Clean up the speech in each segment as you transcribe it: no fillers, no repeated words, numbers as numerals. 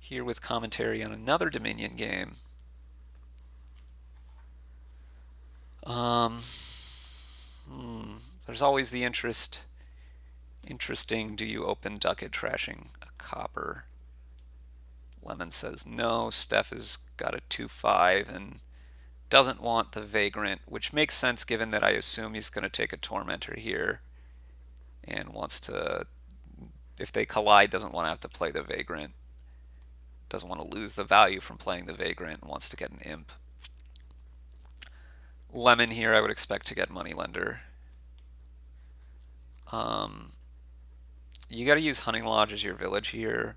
here with commentary on another Dominion game. Um, there's always the interesting, do you open ducat trashing a copper? Lemon says no. Stef has got a 2-5 and doesn't want the Vagrant, which makes sense given that I assume he's going to take a Tormentor here and wants to, if they collide, doesn't want to have to play the Vagrant. Doesn't want to lose the value from playing the Vagrant and wants to get an Imp. Lemon here, I would expect to get Moneylender. You got to use Hunting Lodge as your village here,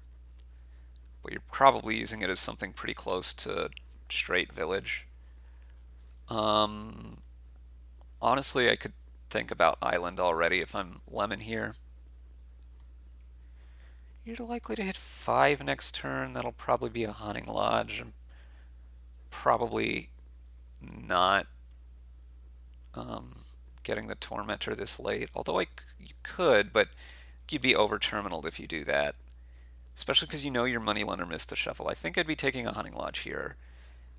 but you're probably using it as something pretty close to straight village. Honestly, I could think about Island already if I'm Lemon here. You're likely to hit 5 next turn. That'll probably be a Hunting Lodge. I'm probably not getting the Tormentor this late. Although you could, but you'd be over-terminaled if you do that. Especially because you know your Moneylender missed the shuffle. I think I'd be taking a Hunting Lodge here.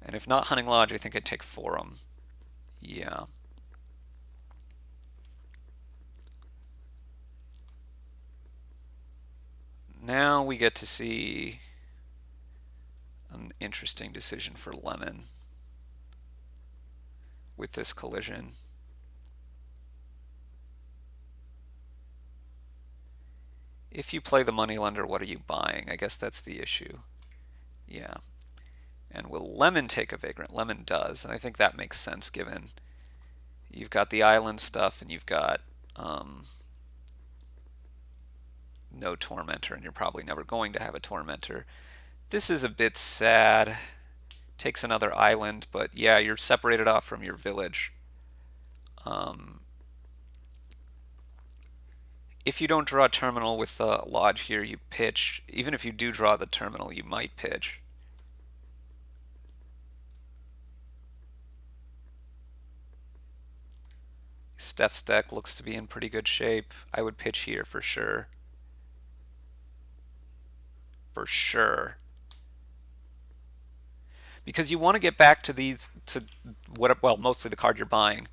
And if not Hunting Lodge, I think I'd take Forum. Yeah. Now we get to see an interesting decision for Lemon with this collision. If you play the Moneylender, what are you buying? I guess that's the issue. Yeah. And will Lemon take a Vagrant? Lemon does, and I think that makes sense given you've got the island stuff and you've got no Tormentor, and you're probably never going to have a Tormentor. This is a bit sad. Takes another island, but yeah, you're separated off from your village. If you don't draw a terminal with the lodge here, you pitch. Even if you do draw the terminal, you might pitch. Stef's deck looks to be in pretty good shape. I would pitch here for sure. For sure. Because you want to get back to these, to what, well, mostly the card you're buying.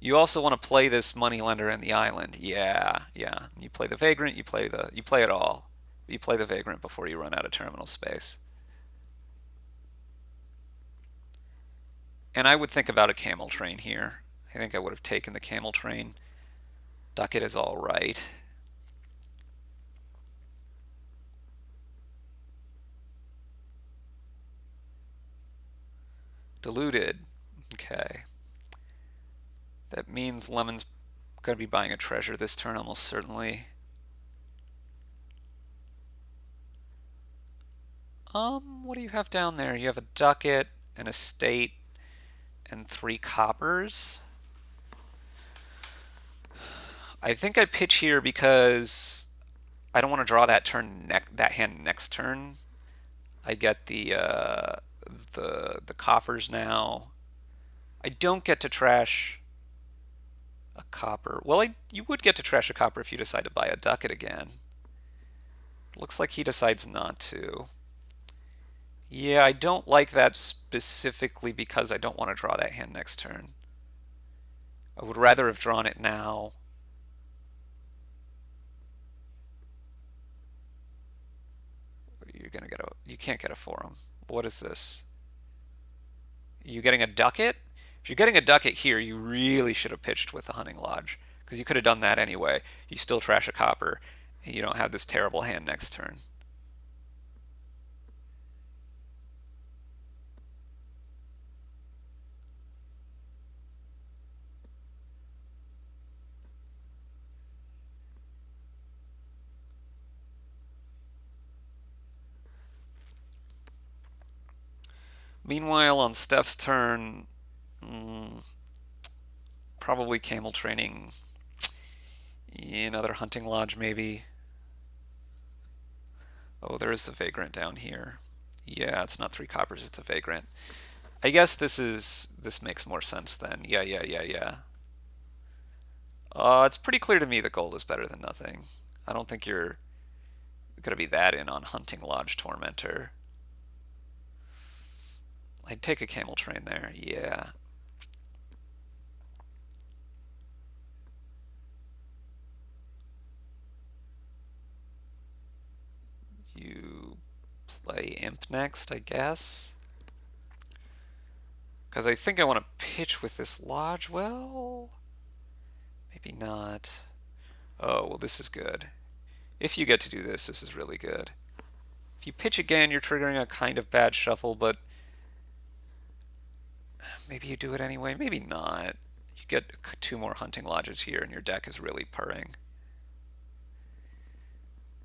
You also want to play this Moneylender and the island. Yeah, yeah. You play the Vagrant, you play it all. You play the Vagrant before you run out of terminal space. And I would think about a Camel Train here. I think I would have taken the Camel Train. Ducat is all right. Diluted. Okay. That means Lemon's going to be buying a treasure this turn almost certainly. What do you have down there? You have a ducat, an estate, and 3 coppers. I think I pitch here because I don't want to draw that hand next turn. I get the coffers now. I don't get to trash a copper. Well, you would get to trash a copper if you decide to buy a ducat again. Looks like he decides not to. Yeah, I don't like that specifically because I don't want to draw that hand next turn. I would rather have drawn it now. You can't get a forum. What is this? Are you getting a ducat? If you're getting a ducat here, you really should have pitched with the Hunting Lodge, because you could have done that anyway. You still trash a copper, and you don't have this terrible hand next turn. Meanwhile, on Stef's turn, probably Camel Training, another Hunting Lodge maybe. Oh, there is the Vagrant down here. Yeah, it's not 3 coppers, it's a Vagrant. I guess this makes more sense then. Yeah. It's pretty clear to me that gold is better than nothing. I don't think you're gonna be that in on Hunting Lodge Tormentor. I'd take a camel train there, yeah. You play imp next, I guess. Because I think I want to pitch with this lodge. Well, maybe not. Oh, well, this is good. If you get to do this, this is really good. If you pitch again, you're triggering a kind of bad shuffle, but maybe you do it anyway. Maybe not. You get 2 more hunting lodges here, and your deck is really purring.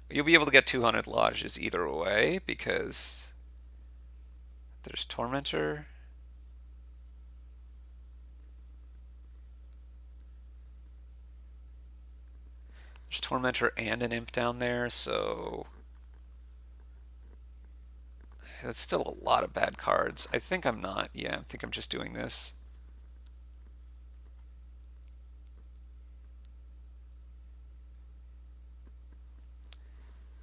You'll be able to get 200 lodges either way, because there's Tormentor. There's Tormentor and an imp down there, so that's still a lot of bad cards. I think I'm not. Yeah, I think I'm just doing this.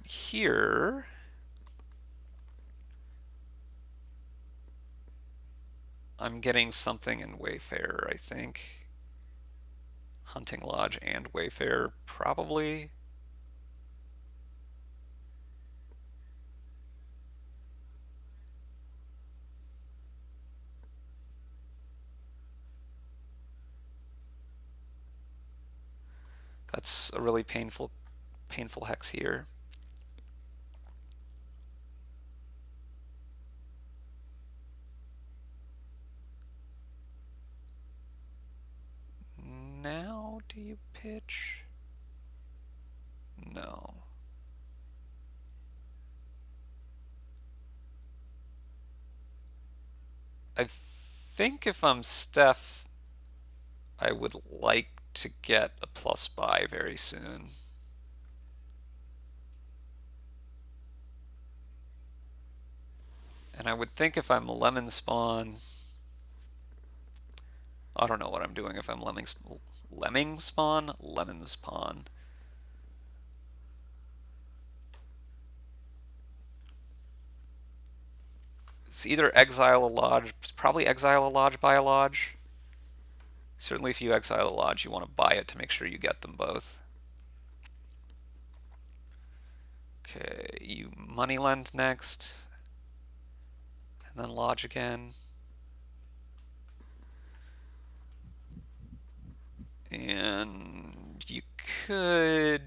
Here, I'm getting something in Wayfarer, I think. Hunting Lodge and Wayfarer, probably. That's a really painful hex here. Now do you pitch? No. I think if I'm Stef, I would like to get a plus buy very soon. And I would think if I'm Lemonspawn, I don't know what I'm doing if I'm Lemonspawn? Lemonspawn. It's either exile a lodge, probably exile a lodge, buy a lodge. Certainly if you exile a lodge, you want to buy it to make sure you get them both. Okay, you money lend next. And then lodge again. And you could...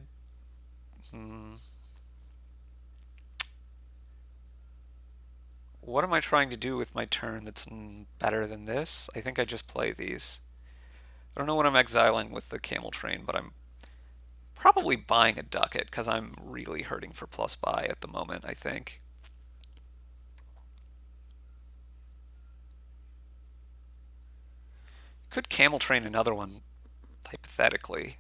What am I trying to do with my turn that's better than this? I think I just play these. I don't know what I'm exiling with the camel train, but I'm probably buying a ducat because I'm really hurting for plus buy at the moment, I think. Could camel train another one, hypothetically.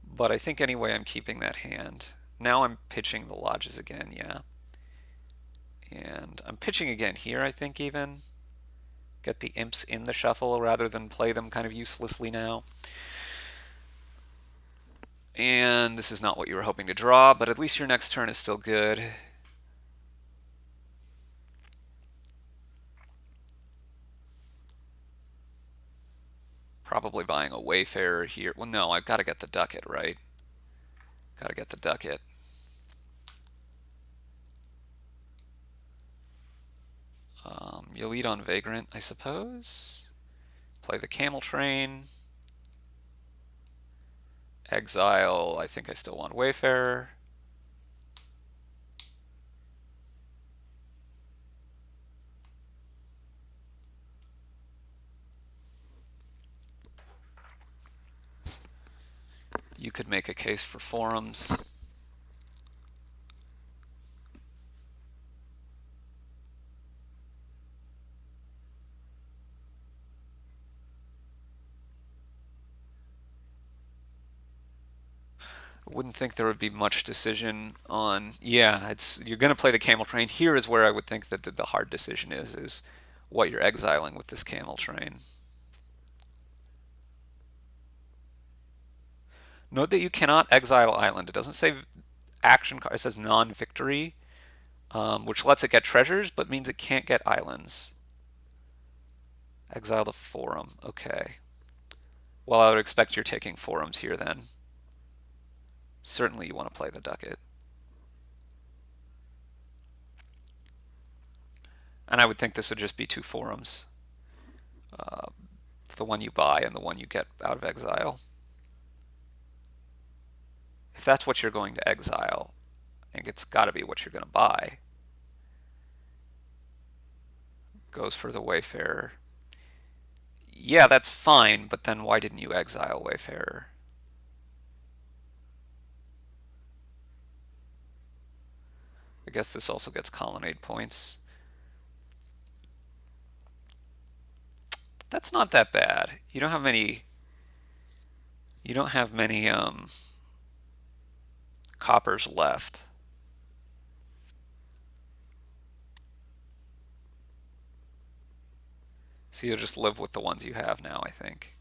But I think anyway I'm keeping that hand. Now I'm pitching the lodges again, yeah. And I'm pitching again here, I think, even. Get the imps in the shuffle rather than play them kind of uselessly now. And this is not what you were hoping to draw, but at least your next turn is still good. Probably buying a Wayfarer here. Well, no, I've got to get the ducat, right? Got to get the ducat. You lead on Vagrant, I suppose. Play the camel train. Exile, I think I still want Wayfarer. You could make a case for forums. I wouldn't think there would be much decision on. Yeah, you're going to play the camel train. Here is where I would think that the hard decision is what you're exiling with this camel train. Note that you cannot exile island. It doesn't say action card. It says non-victory. which lets it get treasures, but means it can't get islands. Exile the forum. Okay. Well, I would expect you're taking forums here then. Certainly you want to play the ducat. And I would think this would just be two forums. The one you buy and the one you get out of exile. If that's what you're going to exile, I think it's got to be what you're going to buy. Goes for the Wayfarer. Yeah, that's fine, but then why didn't you exile Wayfarer? I guess this also gets colonnade points. That's not that bad. You don't have many. You don't have many coppers left. So you'll just live with the ones you have now, I think.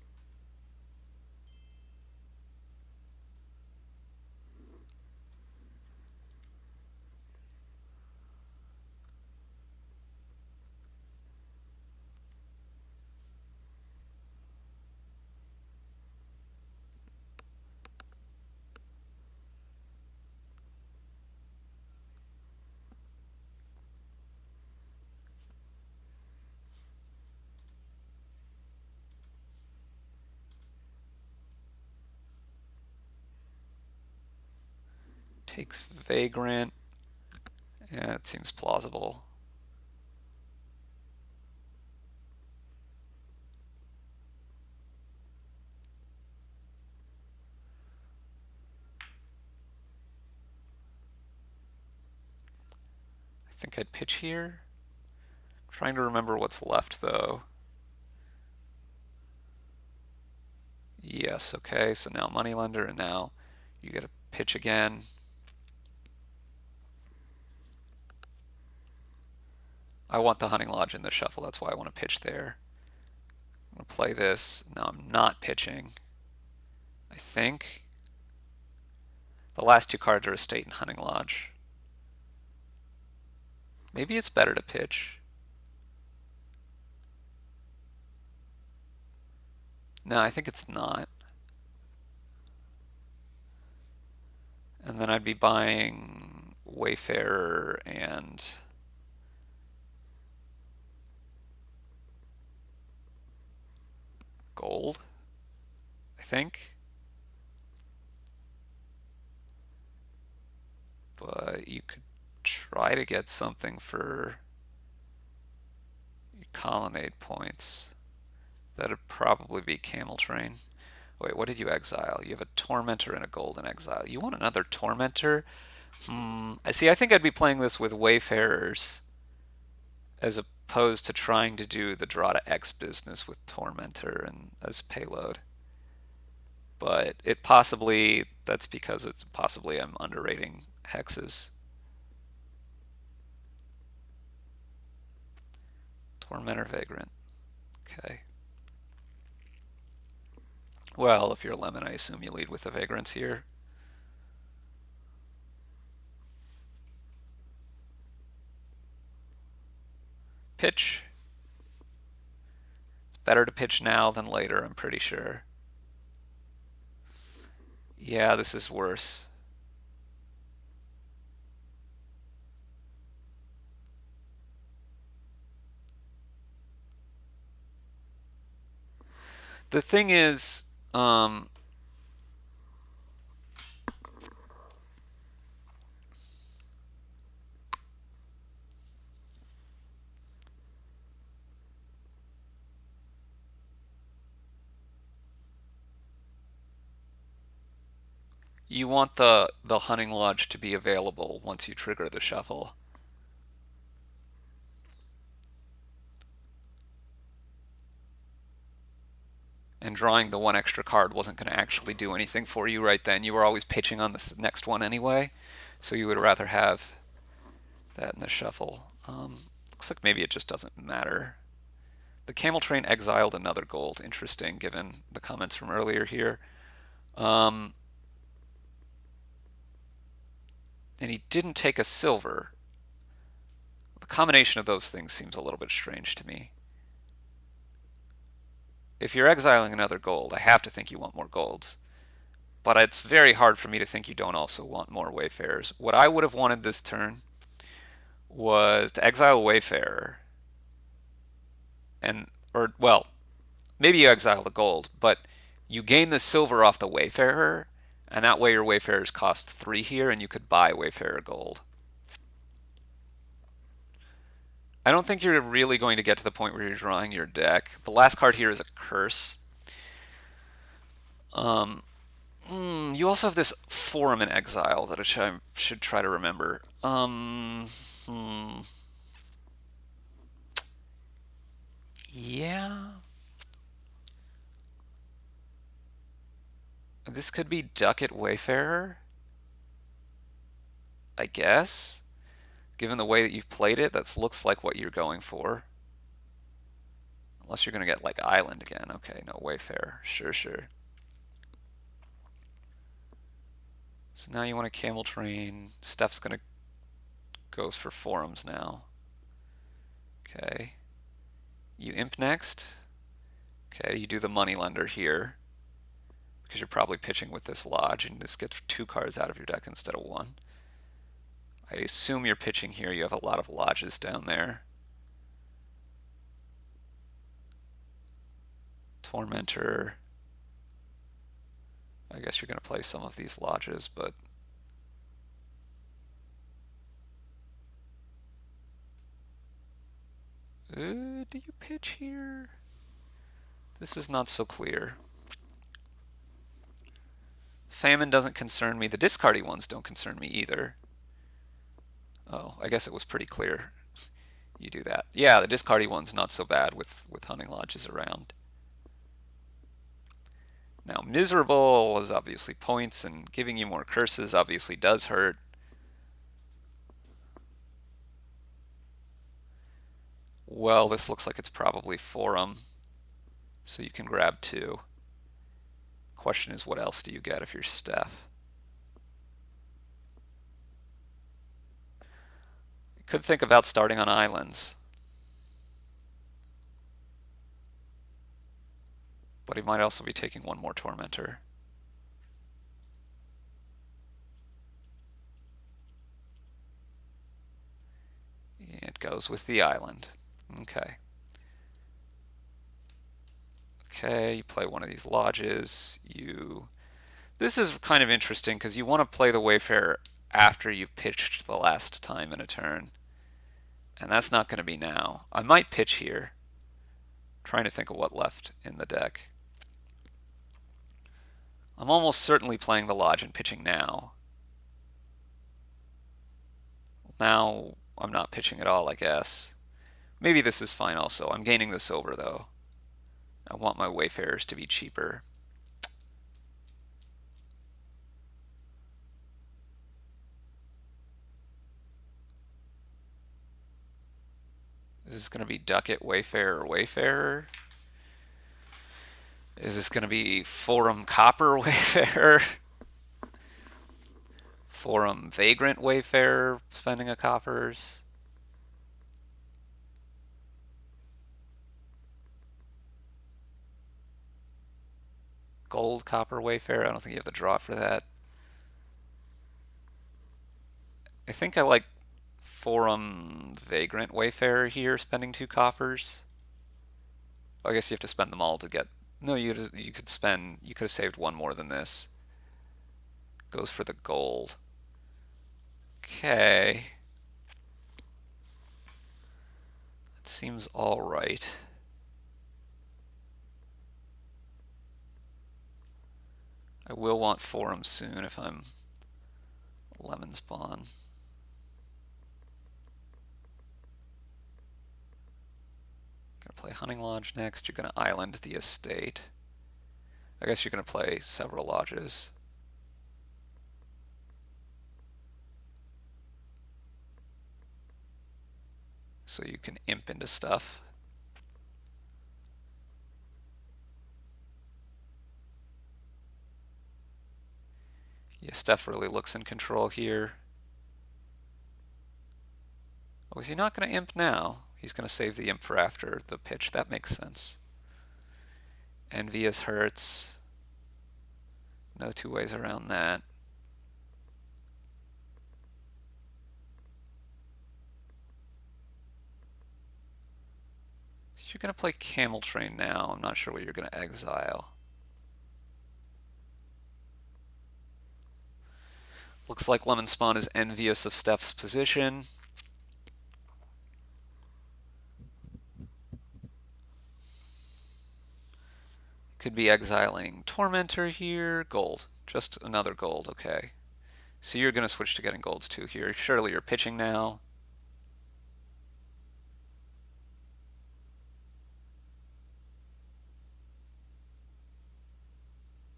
Takes Vagrant. Yeah, it seems plausible. I think I'd pitch here. I'm trying to remember what's left though. Yes, okay, so now Moneylender, and now you get a pitch again. I want the Hunting Lodge in the shuffle, that's why I want to pitch there. I'm going to play this. Now I'm not pitching. I think. The last two cards are Estate and Hunting Lodge. Maybe it's better to pitch. No, I think it's not. And then I'd be buying Wayfarer and gold, I think. But you could try to get something for your colonnade points. That'd probably be Camel Train. Wait, what did you exile? You have a Tormentor and a Golden Exile. You want another Tormentor? I see. I think I'd be playing this with Wayfarers as opposed to trying to do the draw to X business with Tormentor and as payload. But it possibly, that's because it's possibly I'm underrating hexes. Tormentor Vagrant. Okay. Well, if you're Lemon, I assume you lead with the Vagrants here. Pitch. It's better to pitch now than later, I'm pretty sure. Yeah, this is worse. The thing is, you want the Hunting Lodge to be available once you trigger the shuffle. And drawing the one extra card wasn't going to actually do anything for you right then. You were always pitching on this next one anyway, so you would rather have that in the shuffle. Looks like maybe it just doesn't matter. The Camel Train exiled another gold. Interesting, given the comments from earlier here. And he didn't take a silver. combination of those things seems a little bit strange to me. If you're exiling another gold, I have to think you want more golds. But it's very hard for me to think you don't also want more Wayfarers. What I would have wanted this turn was to exile Wayfarer and, or, well, maybe you exile the gold, but you gain the silver off the Wayfarer, and that way your Wayfarers cost 3 here, and you could buy Wayfarer gold. I don't think you're really going to get to the point where you're drawing your deck. The last card here is a curse. You also have this Forum in Exile that I should try to remember. Yeah. This could be Ducat Wayfarer, I guess. Given the way that you've played it, that looks like what you're going for. Unless you're going to get like Island again. Okay, no, Wayfarer. Sure, sure. So now you want a Camel Train. Stef's going to goes for Forums now. Okay. You Imp next. Okay, you do the Moneylender here. Because you're probably pitching with this Lodge, and this gets 2 cards out of your deck instead of 1. I assume you're pitching here. You have a lot of Lodges down there. Tormentor. I guess you're going to play some of these Lodges, but do you pitch here? This is not so clear. Famine doesn't concern me. The discardy ones don't concern me either. Oh, I guess it was pretty clear. You do that. Yeah, the discardy one's not so bad with hunting lodges around. Now, miserable is obviously points, and giving you more curses obviously does hurt. Well, this looks like it's probably Forum, so you can grab 2. Question is, what else do you get if you're Stef? You could think about starting on islands. But he might also be taking 1 more Tormentor. It goes with the island. Okay. Okay, you play one of these lodges. This is kind of interesting because you want to play the Wayfarer after you've pitched the last time in a turn. And that's not going to be now. I might pitch here. I'm trying to think of what left in the deck. I'm almost certainly playing the Lodge and pitching now. Now I'm not pitching at all, I guess. Maybe this is fine also. I'm gaining the silver though. I want my Wayfarers to be cheaper. Is this going to be Ducat Wayfarer Wayfarer? Is this going to be Forum Copper Wayfarer? Forum Vagrant Wayfarer spending a coppers? Gold Copper Wayfarer? I don't think you have the draw for that. I think I like Forum Vagrant Wayfarer here, spending 2 coffers. I guess you have to spend them all to get... No, you could have saved 1 more than this. Goes for the gold. Okay. That seems alright. I will want Forum soon if I'm Lemonspawn. Gonna play Hunting Lodge next. You're gonna island the estate. I guess you're gonna play several lodges. So you can imp into stuff. Yeah, Stef really looks in control here. Oh, is he not going to imp now? He's going to save the imp for after the pitch. That makes sense. Envious hurts. No two ways around that. So you're going to play Camel Train now. I'm not sure what you're going to exile. Looks like Lemonspawn is envious of Stef's position. Could be exiling Tormentor here. Gold. Just another gold, okay. So you're going to switch to getting golds too here. Surely you're pitching now.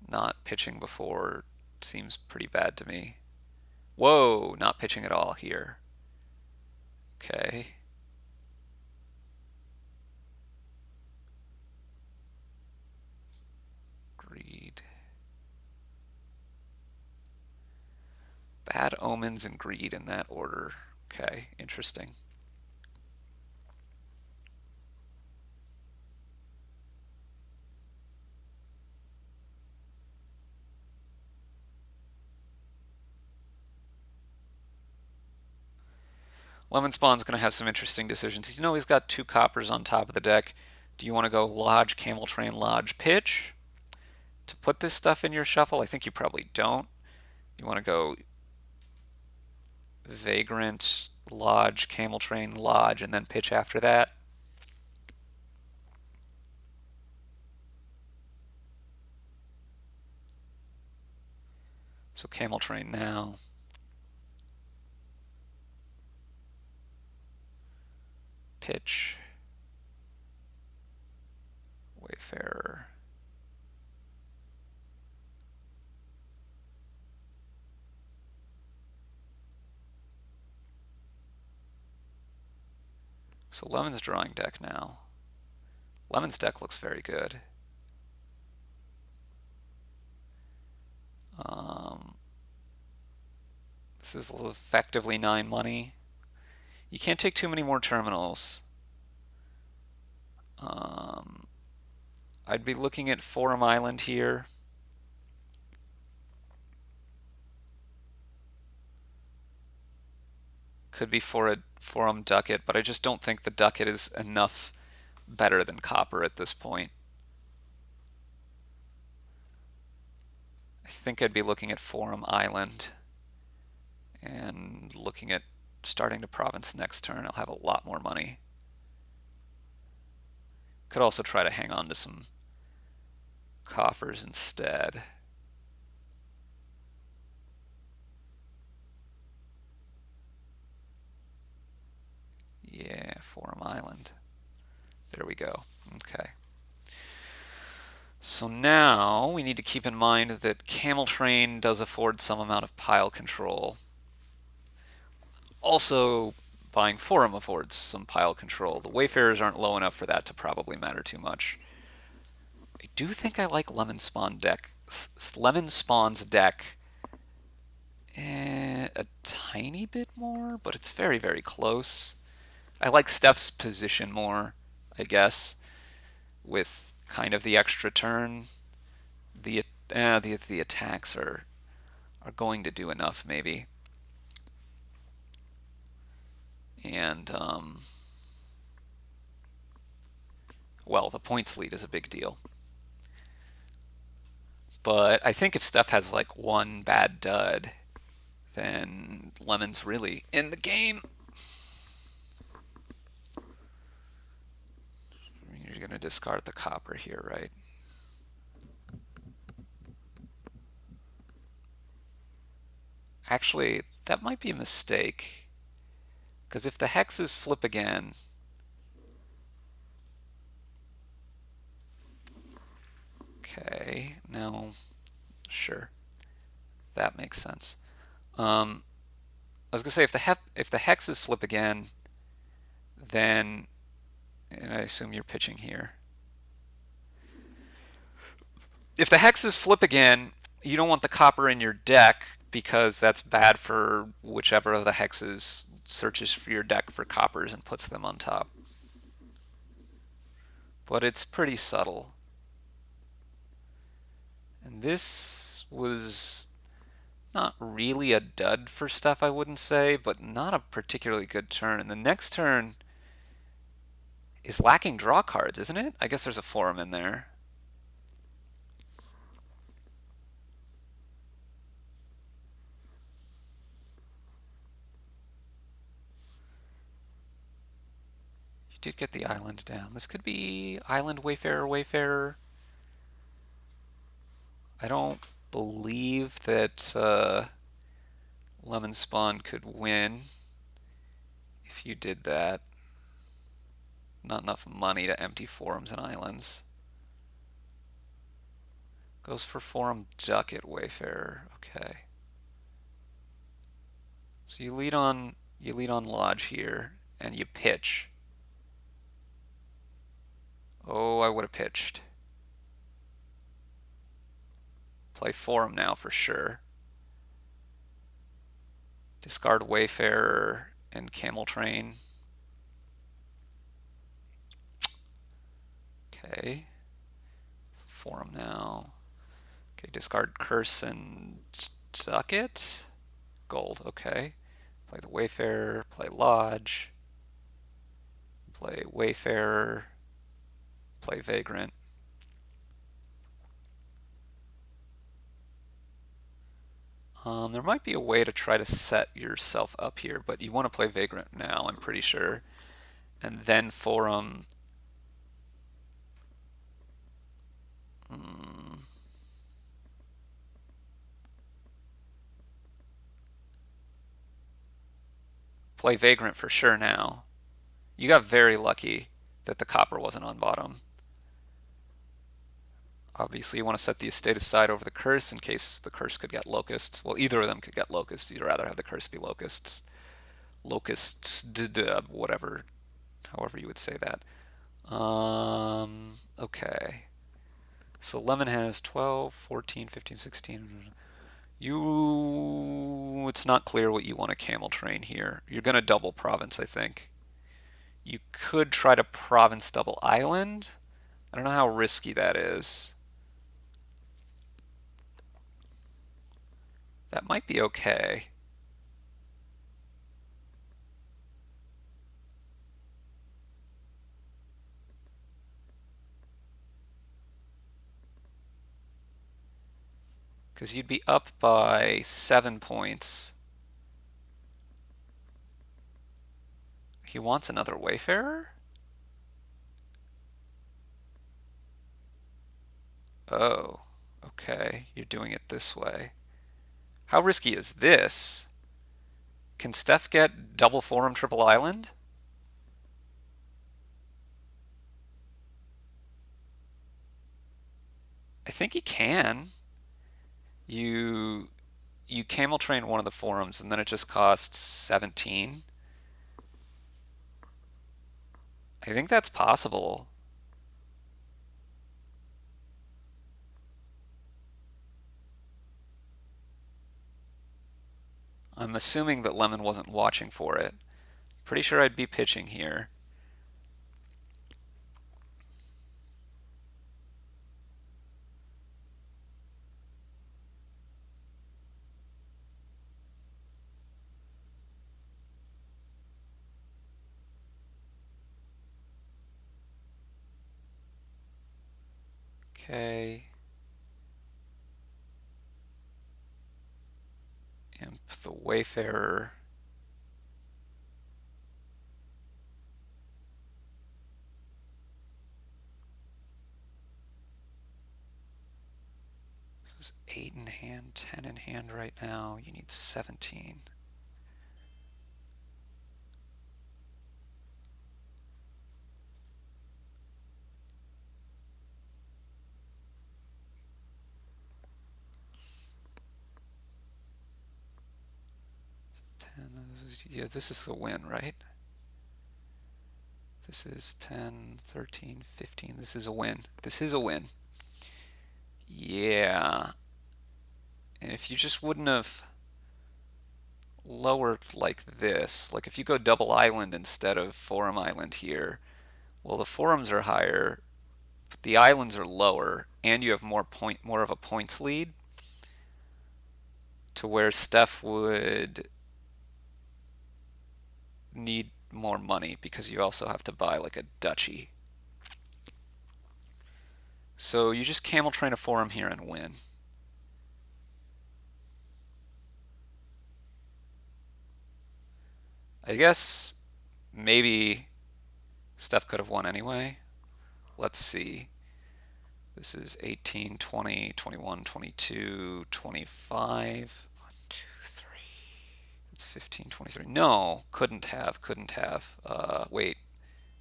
Not pitching before seems pretty bad to me. Whoa, not pitching at all here. Okay. Greed. Bad omens and greed in that order. Okay, interesting. Lemonspawn's going to have some interesting decisions. You know he's got 2 coppers on top of the deck. Do you want to go Lodge, Camel Train, Lodge, Pitch to put this stuff in your shuffle? I think you probably don't. You want to go Vagrant, Lodge, Camel Train, Lodge, and then Pitch after that. So Camel Train now. Pitch. Wayfarer. So Lemon's drawing deck now. Lemon's deck looks very good. This is effectively 9 money. You can't take too many more terminals. I'd be looking at Forum Island here. Could be for a Forum Ducat, but I just don't think the Ducat is enough better than Copper at this point. I think I'd be looking at Forum Island and looking at starting to Province next turn. I'll have a lot more money. Could also try to hang on to some coffers instead. Yeah, Forum Island. There we go. Okay. So now we need to keep in mind that Camel Train does afford some amount of pile control. Also, buying Forum affords some pile control. The Wayfarers aren't low enough for that to probably matter too much. I do think I like Lemonspawn's deck a tiny bit more, but it's very, very close. I like Stef's position more, I guess, with kind of the extra turn. The attacks are going to do enough, maybe. And well, the points lead is a big deal. But I think if Stef has like one bad dud, then Lemon's really in the game. You're going to discard the copper here, right? Actually, that might be a mistake. Because if the hexes flip again, okay, now, sure, that makes sense. I was gonna say if the hexes flip again, then, and I assume you're pitching here. If the hexes flip again, you don't want the copper in your deck because that's bad for whichever of the hexes searches for your deck for coppers and puts them on top. But it's pretty subtle. And this was not really a dud for Stef, I wouldn't say, but not a particularly good turn. And the next turn is lacking draw cards, isn't it? I guess there's a forum in there. You did get the island down. This could be Island Wayfarer, Wayfarer. I don't believe that Lemonspawn could win if you did that. Not enough money to empty forums and islands. Goes for forum ducat Wayfarer. Okay. So you lead on lodge here and you pitch. Oh, I would have pitched. Play forum now for sure. Discard Wayfarer and Camel Train. Okay. Forum now. Okay, discard Curse and Ducat. Gold, okay. Play the Wayfarer, play Lodge. Play Wayfarer, play Vagrant. There might be a way to try to set yourself up here, but you want to play Vagrant now, I'm pretty sure. And then forum. Play Vagrant for sure now. You got very lucky that the copper wasn't on bottom. Obviously, you want to set the estate aside over the curse in case the curse could get locusts. Well, either of them could get locusts. You'd rather have the curse be locusts. Locusts, whatever, however you would say that. Okay. So Lemon has 12, 14, 15, 16. It's not clear what you want to camel train here. You're going to double province, I think. You could try to province double island. I don't know how risky that is. That might be okay. Because you'd be up by 7 points. He wants another Wayfarer? Oh, okay. You're doing it this way. How risky is this? Can Stef get double forum triple island? I think he can. You camel train one of the forums and then it just costs 17. I think that's possible. I'm assuming that Lemon wasn't watching for it. Pretty sure I'd be pitching here. Okay. Imp the Wayfarer. This is 8 in hand, 10 in hand right now. You need 17. Yeah, this is a win, right? This is 10, 13, 15. This is a win. This is a win. Yeah. And if you just wouldn't have lower like this. Like if you go double island instead of forum island here, well, the forums are higher, but the islands are lower, and you have more of a points lead to where Steph would need more money because you also have to buy like a duchy. So you just camel train a forum here and win. I guess maybe Steph could have won anyway. Let's see. This is 18, 20, 21, 22, 25. 1, 2, 3. It's 15, 23. No, couldn't have. Wait.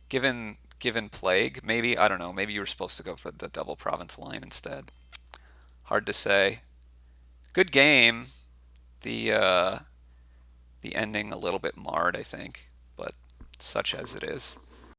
Given plague, maybe, I don't know. Maybe you were supposed to go for the double province line instead. Hard to say. Good game. The the ending a little bit marred, I think, but such as it is.